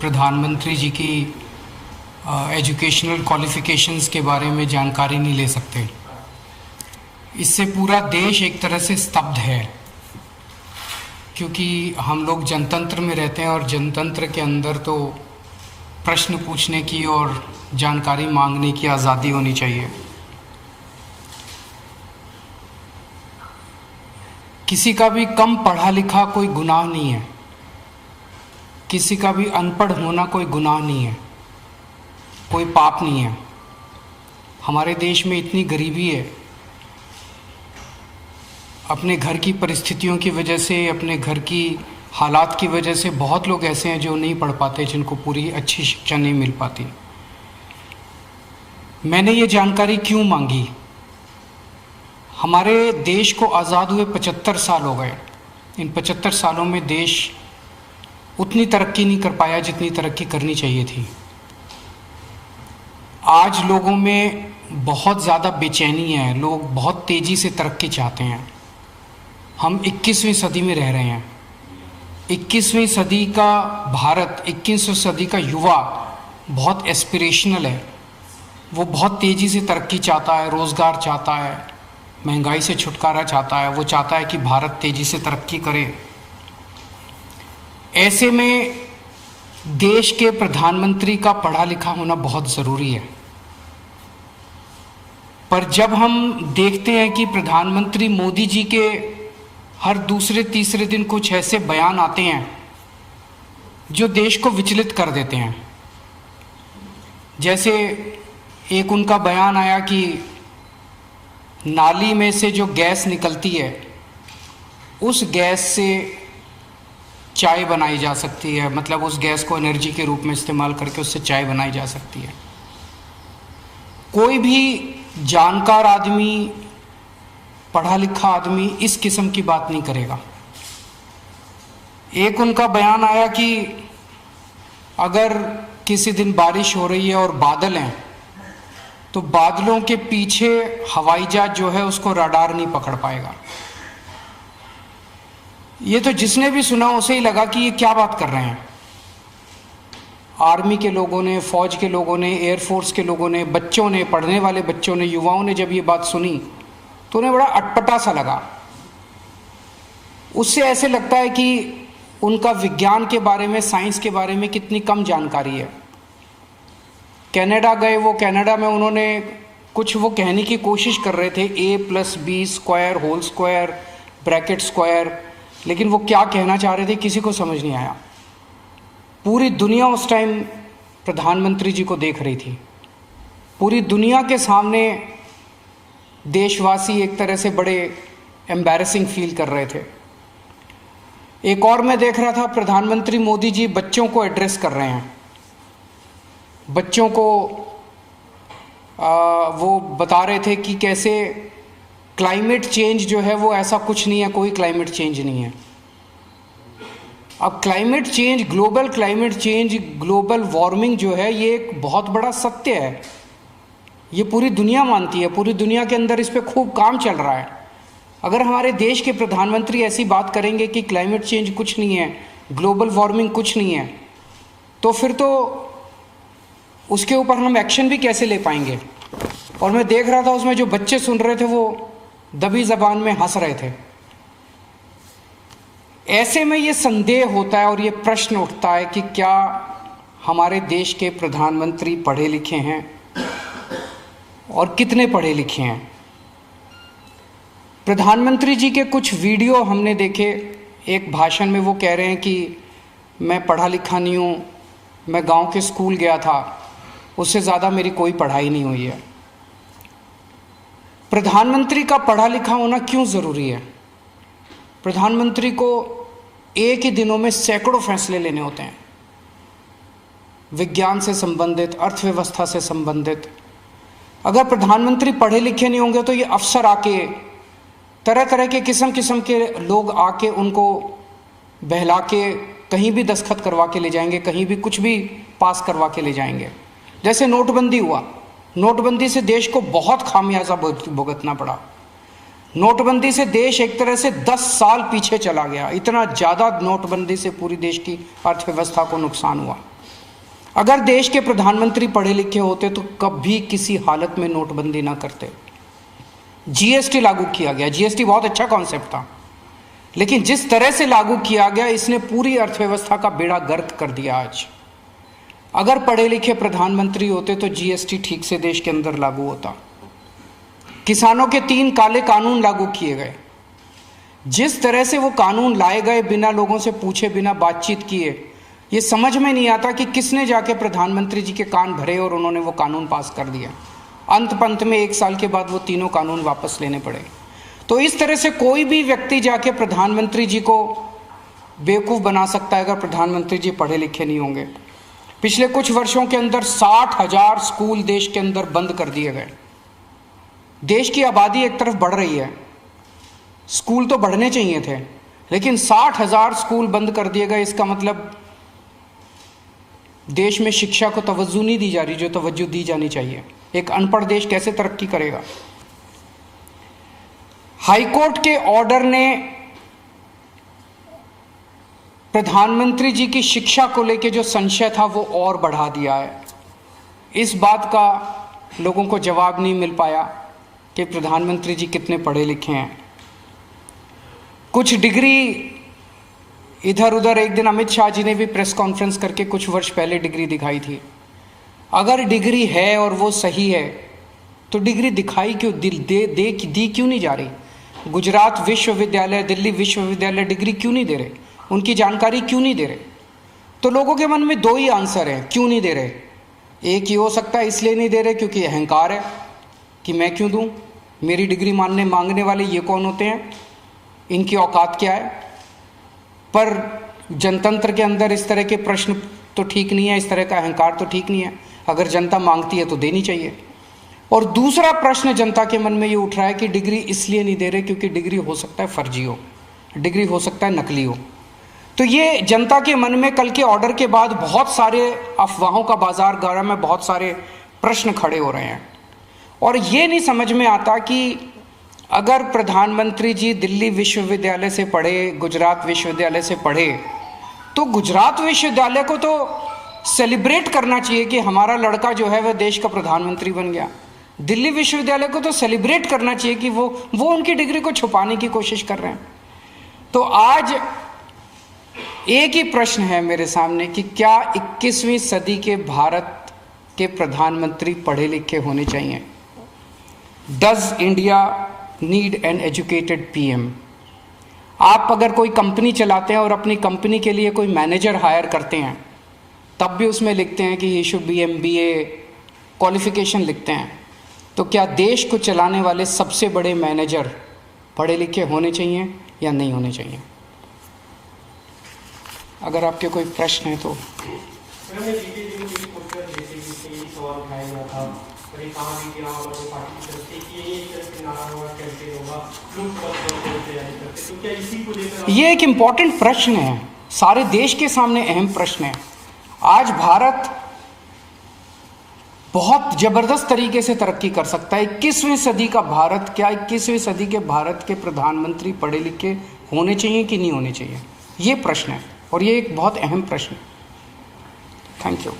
प्रधानमंत्री जी की educational qualifications के बारे में जानकारी नहीं ले सकते। इससे पूरा देश एक तरह से स्तब्ध है, क्योंकि हम लोग जनतंत्र में रहते हैं और जनतंत्र के अंदर तो प्रश्न पूछने की और जानकारी मांगने की आज़ादी होनी चाहिए। किसी का भी कम पढ़ा लिखा कोई गुनाह नहीं है, किसी का भी अनपढ़ होना कोई गुनाह नहीं है, कोई पाप नहीं है। हमारे देश में इतनी गरीबी है, अपने घर की परिस्थितियों की वजह से, अपने घर की हालात की वजह से बहुत लोग ऐसे हैं जो नहीं पढ़ पाते, जिनको पूरी अच्छी शिक्षा नहीं मिल पाती। मैंने ये जानकारी क्यों मांगी? हमारे देश को आज़ाद हुए 75 साल हो गए। इन 75 सालों में देश उतनी तरक्की नहीं कर पाया जितनी तरक्की करनी चाहिए थी। आज लोगों में बहुत ज़्यादा बेचैनी है, लोग बहुत तेज़ी से तरक्की चाहते हैं। हम 21वीं सदी में रह रहे हैं। 21वीं सदी का भारत, 21वीं सदी का युवा बहुत एस्पिरेशनल है। वो बहुत तेज़ी से तरक्की चाहता है, रोज़गार चाहता है, महंगाई से छुटकारा चाहता है। वो चाहता है कि भारत तेज़ी से तरक्की करे। ऐसे में देश के प्रधानमंत्री का पढ़ा लिखा होना बहुत ज़रूरी है। पर जब हम देखते हैं कि प्रधानमंत्री मोदी जी के हर दूसरे तीसरे दिन कुछ ऐसे बयान आते हैं जो देश को विचलित कर देते हैं। जैसे एक उनका बयान आया कि नाली में से जो गैस निकलती है, उस गैस से चाय बनाई जा सकती है, मतलब उस गैस को एनर्जी के रूप में इस्तेमाल करके उससे चाय बनाई जा सकती है। कोई भी जानकार आदमी, पढ़ा लिखा आदमी इस किस्म की बात नहीं करेगा। एक उनका बयान आया कि अगर किसी दिन बारिश हो रही है और बादल हैं, तो बादलों के पीछे हवाई जहाज जो है उसको रडार नहीं पकड़ पाएगा। ये तो जिसने भी सुना उसे ही लगा कि ये क्या बात कर रहे हैं। आर्मी के लोगों ने, फौज के लोगों ने, एयरफोर्स के लोगों ने, बच्चों ने, पढ़ने वाले बच्चों ने, युवाओं ने जब ये बात सुनी तो उन्हें बड़ा अटपटा सा लगा। उससे ऐसे लगता है कि उनका विज्ञान के बारे में, साइंस के बारे में कितनी कम जानकारी है। कनाडा गए, वो कनाडा में उन्होंने कुछ वो कहने की कोशिश कर रहे थे, a+b² whole square bracket square, लेकिन वो क्या कहना चाह रहे थे किसी को समझ नहीं आया। पूरी दुनिया उस टाइम प्रधानमंत्री जी को देख रही थी। पूरी दुनिया के सामने देशवासी एक तरह से बड़े एम्बैरेसिंग फील कर रहे थे। एक और मैं देख रहा था, प्रधानमंत्री मोदी जी बच्चों को एड्रेस कर रहे हैं। बच्चों को वो बता रहे थे कि कैसे क्लाइमेट चेंज जो है वो ऐसा कुछ नहीं है, कोई क्लाइमेट चेंज नहीं है। अब climate change, global climate change, global warming जो है ये एक बहुत बड़ा सत्य है। ये पूरी दुनिया मानती है, पूरी दुनिया के अंदर इस पे खूब काम चल रहा है। अगर हमारे देश के प्रधानमंत्री ऐसी बात करेंगे कि क्लाइमेट चेंज कुछ नहीं है, ग्लोबल वार्मिंग कुछ नहीं है, तो फिर तो उसके ऊपर हम एक्शन भी कैसे ले पाएंगे। और मैं देख रहा था उसमें जो बच्चे सुन रहे थे वो दबी जबान में हंस रहे थे। ऐसे में ये संदेह होता है और ये प्रश्न उठता है कि क्या हमारे देश के प्रधानमंत्री पढ़े लिखे हैं और कितने पढ़े लिखे हैं। प्रधानमंत्री जी के कुछ वीडियो हमने देखे। एक भाषण में वो कह रहे हैं कि मैं पढ़ा लिखा नहीं हूँ, मैं गांव के स्कूल गया था, उससे ज़्यादा मेरी कोई पढ़ाई नहीं हुई है। प्रधानमंत्री का पढ़ा लिखा होना क्यों ज़रूरी है? प्रधानमंत्री को एक ही दिनों में सैकड़ों फैसले लेने होते हैं, विज्ञान से संबंधित, अर्थव्यवस्था से संबंधित। अगर प्रधानमंत्री पढ़े लिखे नहीं होंगे तो ये अफसर आके, तरह तरह के किस्म के लोग आके उनको बहला के कहीं भी दस्तखत करवा के ले जाएंगे, कहीं भी कुछ भी पास करवा के ले जाएंगे। जैसे नोटबंदी हुआ, नोटबंदी से देश को बहुत खामियाजा भुगतना पड़ा। नोटबंदी से देश एक तरह से 10 साल पीछे चला गया। इतना ज़्यादा नोटबंदी से पूरी देश की अर्थव्यवस्था को नुकसान हुआ। अगर देश के प्रधानमंत्री पढ़े लिखे होते तो कभी किसी हालत में नोटबंदी ना करते। जीएसटी लागू किया गया, जीएसटी बहुत अच्छा कॉन्सेप्ट था, लेकिन जिस तरह से लागू किया गया इसने पूरी अर्थव्यवस्था का बेड़ा गर्क कर दिया। आज अगर पढ़े लिखे प्रधानमंत्री होते तो जीएसटी ठीक से देश के अंदर लागू होता। किसानों के 3 काले कानून लागू किए गए। जिस तरह से वो कानून लाए गए बिना लोगों से पूछे, बिना बातचीत किए, ये समझ में नहीं आता कि किसने जाके प्रधानमंत्री जी के कान भरे और उन्होंने वो कानून पास कर दिया। अंत पंत में 1 साल के बाद वो तीनों कानून वापस लेने पड़े। तो इस तरह से कोई भी व्यक्ति जाके प्रधानमंत्री जी को बेवकूफ़ बना सकता है अगर प्रधानमंत्री जी पढ़े लिखे नहीं होंगे। पिछले कुछ वर्षों के अंदर 60,000 स्कूल देश के अंदर बंद कर दिए गए। देश की आबादी एक तरफ बढ़ रही है, स्कूल तो बढ़ने चाहिए थे, लेकिन 60,000 स्कूल बंद कर दिए गए। इसका मतलब देश में शिक्षा को तवज्जो नहीं दी जा रही जो तवज्जो दी जानी चाहिए। एक अनपढ़ देश कैसे तरक्की करेगा? हाईकोर्ट के ऑर्डर ने प्रधानमंत्री जी की शिक्षा को लेकर जो संशय था वो और बढ़ा दिया है। इस बात का लोगों को जवाब नहीं मिल पाया कि प्रधानमंत्री जी कितने पढ़े लिखे हैं। कुछ डिग्री इधर उधर, एक दिन अमित शाह जी ने भी प्रेस कॉन्फ्रेंस करके कुछ वर्ष पहले डिग्री दिखाई थी। अगर डिग्री है और वो सही है तो डिग्री दिखाई क्यों दी क्यों नहीं जा रही? गुजरात विश्वविद्यालय, दिल्ली विश्वविद्यालय डिग्री क्यों नहीं दे रहे? उनकी जानकारी क्यों नहीं दे रहे? तो लोगों के मन में 2 ही आंसर हैं क्यों नहीं दे रहे। एक ही हो सकता है इसलिए नहीं दे रहे क्योंकि अहंकार है कि मैं क्यों दूं, मेरी डिग्री मांगने वाले ये कौन होते हैं, इनकी औकात क्या है। पर जनतंत्र के अंदर इस तरह के प्रश्न तो ठीक नहीं है, इस तरह का अहंकार तो ठीक नहीं है। अगर जनता मांगती है तो देनी चाहिए। और दूसरा प्रश्न जनता के मन में ये उठ रहा है कि डिग्री इसलिए नहीं दे रहे क्योंकि डिग्री हो सकता है फर्जी हो, डिग्री हो सकता है नकली हो। तो ये जनता के मन में कल के ऑर्डर के बाद बहुत सारे अफवाहों का बाजार गर्म है, बहुत सारे प्रश्न खड़े हो रहे हैं। और ये नहीं समझ में आता कि अगर प्रधानमंत्री जी दिल्ली विश्वविद्यालय से पढ़े, गुजरात विश्वविद्यालय से पढ़े, तो गुजरात विश्वविद्यालय को तो सेलिब्रेट करना चाहिए कि हमारा लड़का जो है वह देश का प्रधानमंत्री बन गया। दिल्ली विश्वविद्यालय को तो सेलिब्रेट करना चाहिए कि वो उनकी डिग्री को छुपाने की कोशिश कर रहे हैं। तो आज एक ही प्रश्न है मेरे सामने कि क्या 21वीं सदी के भारत के प्रधानमंत्री पढ़े लिखे होने चाहिए? Does India need an educated PM? आप अगर कोई कंपनी चलाते हैं और अपनी कंपनी के लिए कोई मैनेजर हायर करते हैं, तब भी उसमें लिखते हैं कि he should be MBA qualification लिखते हैं। तो क्या देश को चलाने वाले सबसे बड़े मैनेजर पढ़े लिखे होने चाहिए या नहीं होने चाहिए? अगर आपके कोई प्रश्न है तो। ये एक इम्पॉर्टेंट प्रश्न है, सारे देश के सामने अहम प्रश्न है। आज भारत बहुत जबरदस्त तरीके से तरक्की कर सकता है। 21वीं सदी का भारत, क्या 21वीं सदी के भारत के प्रधानमंत्री पढ़े लिखे होने चाहिए कि नहीं होने चाहिए? ये प्रश्न है और ये एक बहुत अहम प्रश्न है। Thank you.